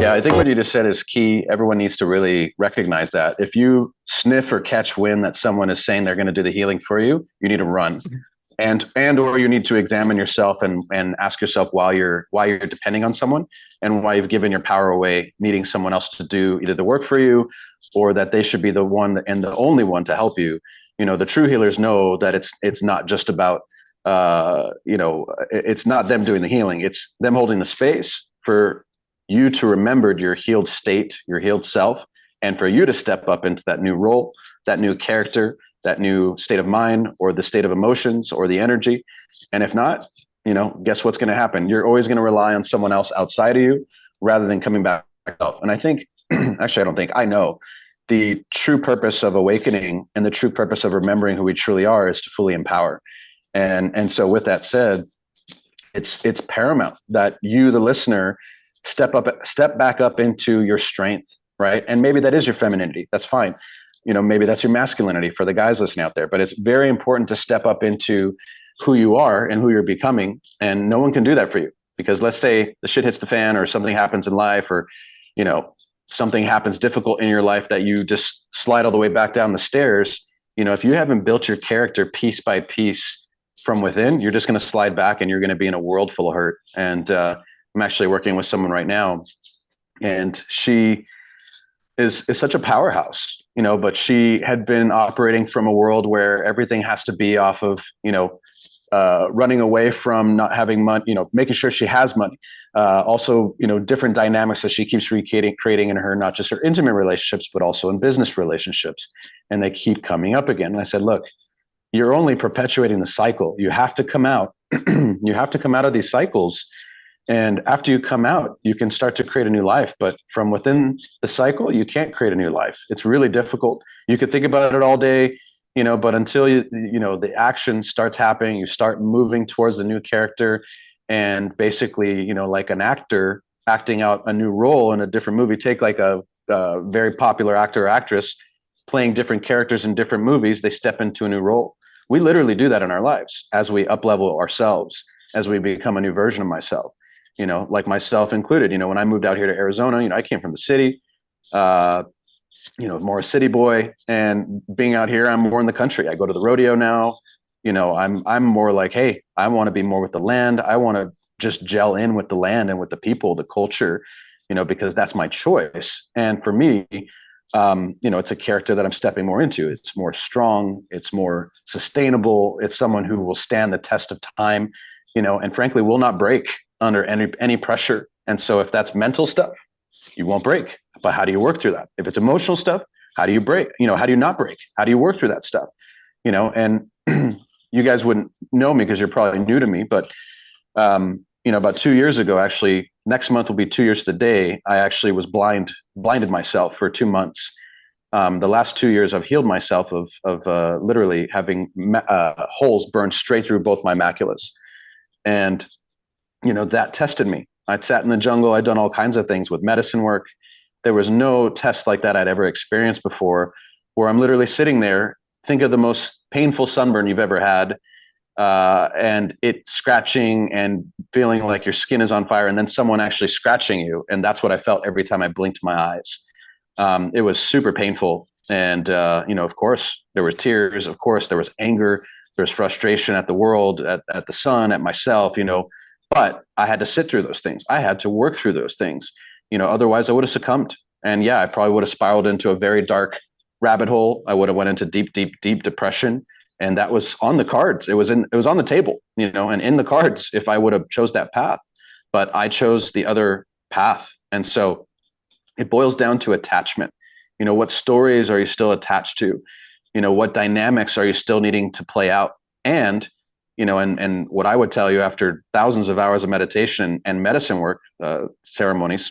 Yeah, I think what you just said is key. Everyone needs to really recognize that. If you sniff or catch wind that someone is saying they're going to do the healing for you, you need to run. And or you need to examine yourself and ask yourself why you're depending on someone and why you've given your power away, needing someone else to do either the work for you or that they should be the one and the only one to help you. The true healers know that it's not just about it's not them doing the healing. It's them holding the space for you to remember your healed state, your healed self, and for you to step up into that new role, that new character, that new state of mind or the state of emotions or the energy. And if not, guess what's going to happen? You're always going to rely on someone else outside of you rather than coming back yourself. And I think, actually, I don't think, I know the true purpose of awakening and the true purpose of remembering who we truly are is to fully empower. And so with that said, it's paramount that you, the listener, step back up into your strength, right? And maybe that is your femininity. That's fine. Maybe that's your masculinity for the guys listening out there, but it's very important to step up into who you are and who you're becoming. And no one can do that for you, because let's say the shit hits the fan or something happens in life, or, something happens difficult in your life that you just slide all the way back down the stairs. If you haven't built your character piece by piece from within, you're just going to slide back and you're going to be in a world full of hurt. And I'm actually working with someone right now, and she is such a powerhouse, but she had been operating from a world where everything has to be off of, running away from not having money, making sure she has money. Also, different dynamics that she keeps creating in her, not just her intimate relationships, but also in business relationships. And they keep coming up again. And I said, look, you're only perpetuating the cycle. You have to come out. You have to come out of these cycles. And after you come out, you can start to create a new life. But from within the cycle, you can't create a new life. It's really difficult. You could think about it all day, but until the action starts happening, you start moving towards the new character. And basically, like an actor acting out a new role in a different movie, take like a very popular actor or actress playing different characters in different movies, they step into a new role. We literally do that in our lives as we up-level ourselves, as we become a new version of myself. Like myself included, when I moved out here to Arizona, I came from the city, more a city boy, and being out here, I'm more in the country. I go to the rodeo now, I'm more like, hey, I want to be more with the land. I want to just gel in with the land and with the people, the culture, because that's my choice. And for me, it's a character that I'm stepping more into. It's more strong. It's more sustainable. It's someone who will stand the test of time, and frankly, will not break under any pressure. And so if that's mental stuff, you won't break. But how do you work through that? If it's emotional stuff, how do you break? How do you not break? How do you work through that stuff? And you guys wouldn't know me because you're probably new to me, but about 2 years ago, actually, next month will be 2 years to the day, I actually was blinded myself for 2 months. The last 2 years, I've healed myself of literally having holes burned straight through both my maculas. And that tested me. I'd sat in the jungle. I'd done all kinds of things with medicine work. There was no test like that I'd ever experienced before, where I'm literally sitting there. Think of the most painful sunburn you've ever had, and it scratching and feeling like your skin is on fire, and then someone actually scratching you. And that's what I felt every time I blinked my eyes. It was super painful. And, of course, there were tears. Of course, there was anger. There was frustration at the world, at the sun, at myself, but I had to sit through those things. I had to work through those things, otherwise I would have succumbed. And yeah, I probably would have spiraled into a very dark rabbit hole. I would have went into deep, deep, deep depression. And that was on the cards. It was on the table, and in the cards if I would have chose that path, but I chose the other path. And so it boils down to attachment. What stories are you still attached to? What dynamics are you still needing to play out? And and what I would tell you after thousands of hours of meditation and medicine work, ceremonies,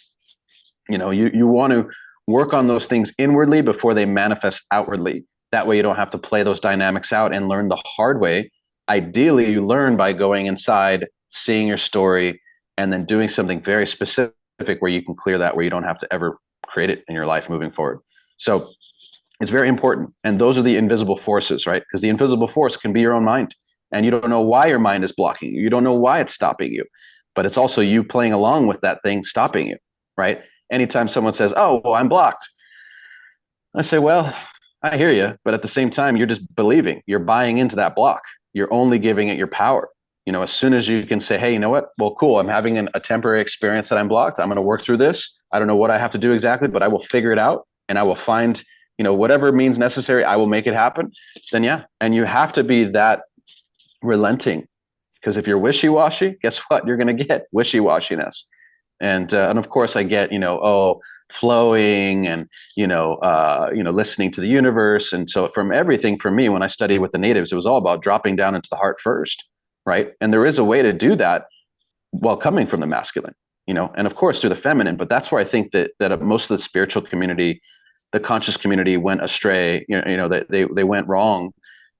you want to work on those things inwardly before they manifest outwardly. That way you don't have to play those dynamics out and learn the hard way. Ideally, you learn by going inside, seeing your story, and then doing something very specific where you can clear that, where you don't have to ever create it in your life moving forward. So it's very important. And those are the invisible forces, right? Because the invisible force can be your own mind. And you don't know why your mind is blocking you. You don't know why it's stopping you. But it's also you playing along with that thing stopping you, right? anytime someone says, "Oh, well, I'm blocked," I say, "Well, I hear you, but at the same time, you're just believing, you're buying into that block. You're only giving it your power." As soon as you can say, "Hey, you know what? Well, cool. I'm having a temporary experience that I'm blocked. I'm going to work through this. I don't know what I have to do exactly, but I will figure it out, and I will find, whatever means necessary. I will make it happen." Then yeah, and you have to be that relenting, because if you're wishy-washy, guess what? You're going to get wishy-washiness. And of course I get, flowing and, listening to the universe. And so from everything, for me, when I studied with the natives, it was all about dropping down into the heart first. Right. And there is a way to do that while coming from the masculine, and of course through the feminine. But that's where I think that most of the spiritual community, the conscious community, went astray. That they went wrong.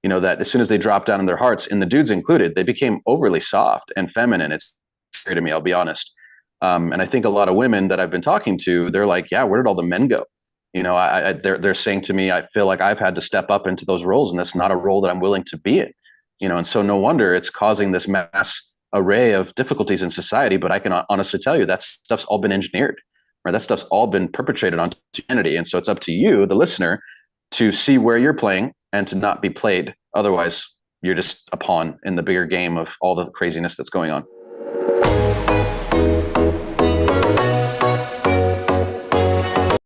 That as soon as they dropped down in their hearts, and the dudes included, they became overly soft and feminine. It's scary to me, I'll be honest. And I think a lot of women that I've been talking to, they're like, "Yeah, where did all the men go?" They're saying to me, "I feel like I've had to step up into those roles, and that's not a role that I'm willing to be in." And so no wonder it's causing this mass array of difficulties in society. But I can honestly tell you that stuff's all been engineered, right? That stuff's all been perpetrated on humanity. And so it's up to you, the listener, to see where you're playing and to not be played. Otherwise, you're just a pawn in the bigger game of all the craziness that's going on.